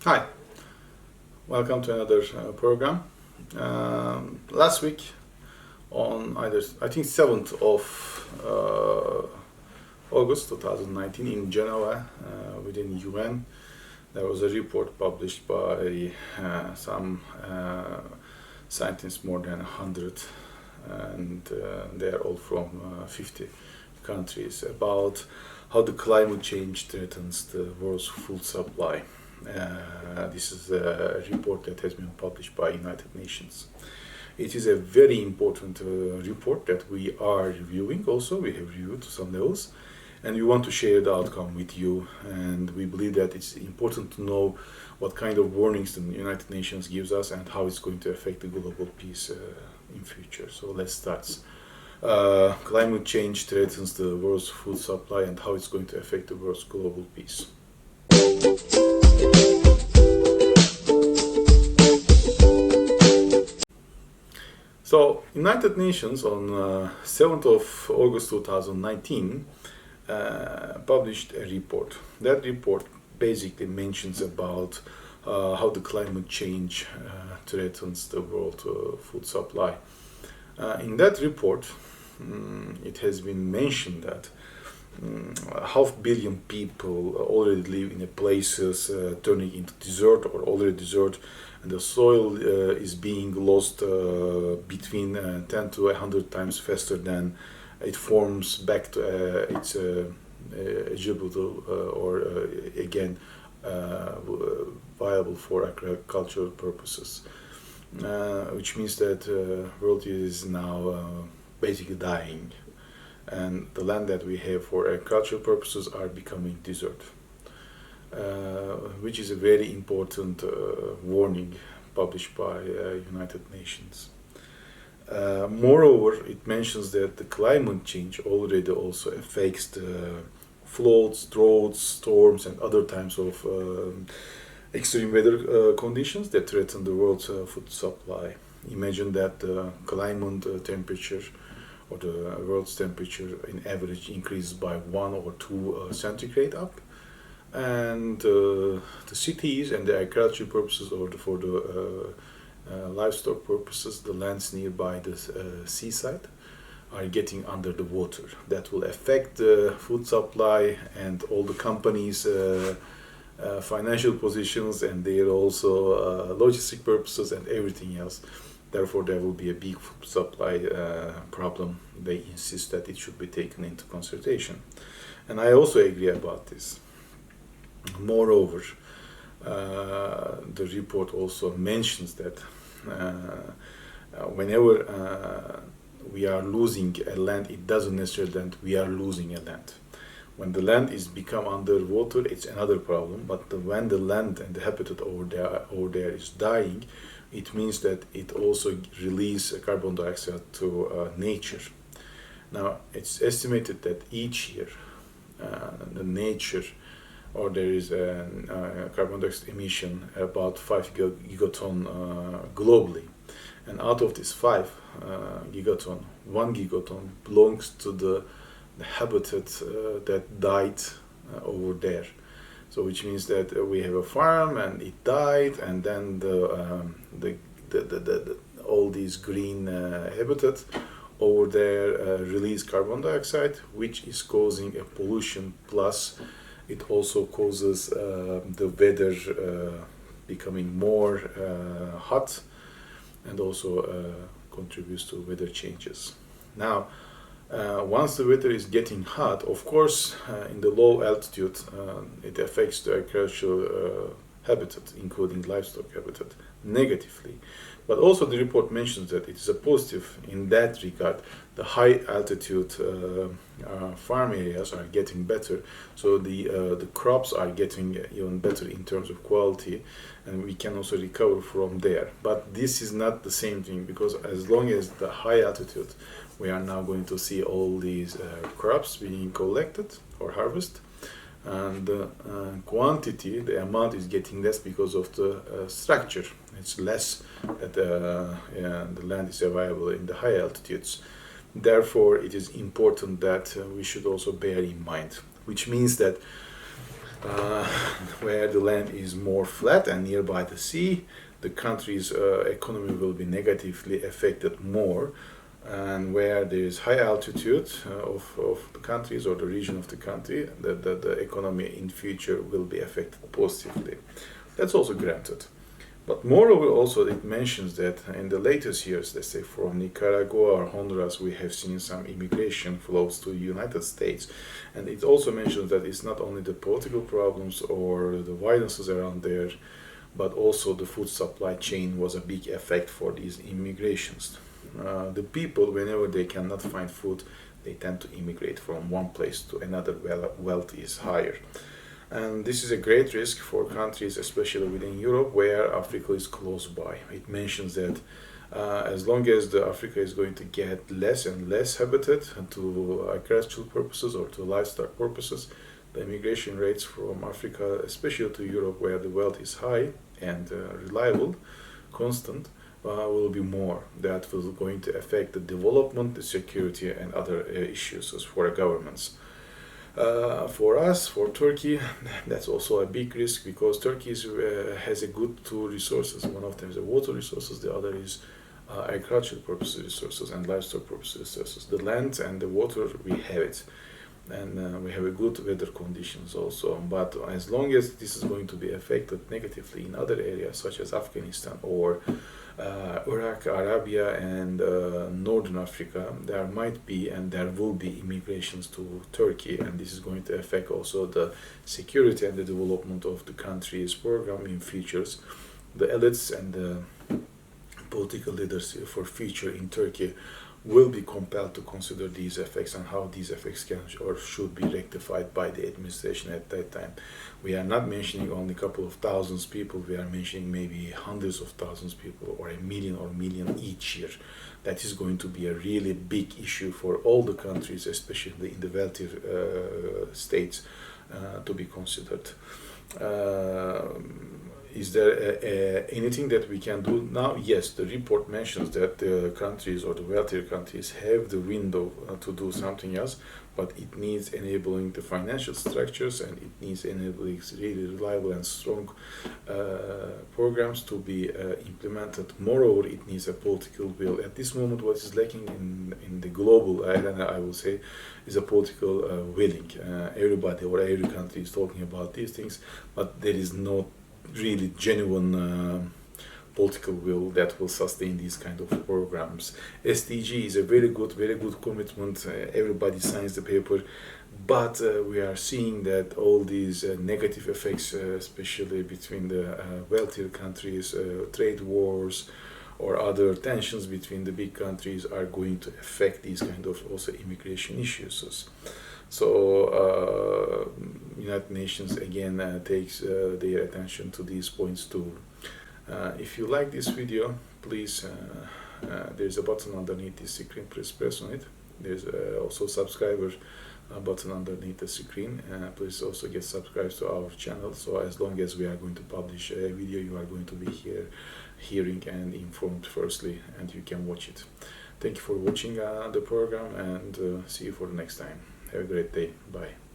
Hi, welcome to another program. Last week, on I think 7th of August 2019 in Geneva, within UN, there was a report published by some scientists, more than 100, and they are all from 50 countries, about how the climate change threatens the world's food supply. This is a report that has been published by United Nations. It is a very important report that we are reviewing also. We have reviewed to some levels, and we want to share the outcome with you. And we believe that it's important to know what kind of warnings the United Nations gives us and how it's going to affect the global peace in future. So let's start. Climate change threatens the world's food supply and how it's going to affect the world's global peace. So, United Nations on 7th of August 2019 published a report. That report basically mentions about how the climate change threatens the world food supply. In that report, it has been mentioned that 500,000,000 people already live in places turning into desert or already desert, and the soil is being lost between 10 to 100 times faster than it forms back to its eligible or again viable for agricultural purposes, which means that world is now basically dying, and the land that we have for agricultural purposes are becoming desert, which is a very important warning published by United Nations. Moreover, it mentions that the climate change already also affects the floods, droughts, storms, and other types of extreme weather conditions that threaten the world's food supply. Imagine that the climate temperature or the world's temperature in average increases by 1 or 2 centigrade up, and the cities and the agricultural purposes or for the livestock purposes, the lands nearby the seaside are getting under the water. That will affect the food supply and all the companies' financial positions, and their also logistic purposes and everything else. Therefore, there will be a big food supply problem. They insist that it should be taken into consideration. And I also agree about this. Moreover, the report also mentions that whenever we are losing a land, it doesn't necessarily that we are losing a land. When the land is become underwater, it's another problem. But when the land and the habitat over there is dying, it means that it also releases carbon dioxide to nature. Now, it's estimated that each year the nature or there is a carbon dioxide emission about 5 gigaton globally. And out of this 5 gigaton, 1 gigaton belongs to the habitat that died over there. So, which means that we have a farm and it died, and then the all these green habitat over there release carbon dioxide, which is causing a pollution. Plus, it also causes the weather becoming more hot, and also contributes to weather changes. Now, once the weather is getting hot, of course, in the low altitude, it affects the agricultural habitat, including livestock habitat, negatively. But also the report mentions that it is a positive in that regard. The high altitude farm areas are getting better, so the crops are getting even better in terms of quality, and we can also recover from there. But this is not the same thing, because as long as the high altitude, we are now going to see all these crops being collected or harvested, and the quantity, the amount is getting less because of the structure. It's less that the land is available in the high altitudes. Therefore, it is important that we should also bear in mind, which means that uh, where the land is more flat and nearby the sea, the country's economy will be negatively affected more, and where there is high altitude of the countries or the region of the country, the economy in future will be affected positively. That's also granted. But moreover, also it mentions that in the latest years, let's say from Nicaragua or Honduras, we have seen some immigration flows to the United States. And it also mentions that it's not only the political problems or the violences around there, but also the food supply chain was a big effect for these immigrations. The people, whenever they cannot find food, they tend to immigrate from one place to another where wealth is higher. And this is a great risk for countries, especially within Europe, where Africa is close by. It mentions that as long as the Africa is going to get less and less habitat to agricultural purposes or to livestock purposes, the immigration rates from Africa, especially to Europe, where the wealth is high and reliable, constant, will be more. That will going to affect the development, the security, and other issues as for governments. For us, for Turkey, that's also a big risk because Turkey has a good two resources. One of them is the water resources, the other is agricultural purposes resources and livestock purposes resources. The land and the water, we have it. And we have a good weather conditions also. But as long as this is going to be affected negatively in other areas such as Afghanistan or Iraq, Arabia, and Northern Africa, there might be and there will be immigrations to Turkey, and this is going to affect also the security and the development of the country's program in futures. The elites and the political leaders for future in Turkey will be compelled to consider these effects and how these effects can or should be rectified by the administration at that time. We are not mentioning only a couple of thousands people, we are mentioning maybe hundreds of thousands of people or a million each year. That is going to be a really big issue for all the countries, especially in the wealthier states, to be considered. Is there anything that we can do now? Yes, the report mentions that the countries or the wealthier countries have the window to do something else, but it needs enabling the financial structures and it needs enabling really reliable and strong programs to be implemented. Moreover, it needs a political will. At this moment, what is lacking in the global arena, I will say, is a political willing. Everybody or every country is talking about these things, but there is no really genuine political will that will sustain these kind of programs. SDG is a very good commitment. Everybody signs the paper, but we are seeing that all these negative effects, especially between the wealthier countries, trade wars, or other tensions between the big countries are going to affect these kind of also immigration issues. So United Nations again takes their attention to these points too. If you like this video, please, there's a button underneath the screen, please press on it. There's also subscriber button underneath the screen. Please also get subscribed to our channel, so as long as we are going to publish a video, you are going to be hearing and informed firstly, and you can watch it. Thank you for watching the program, and see you for the next time. Have a great day. Bye.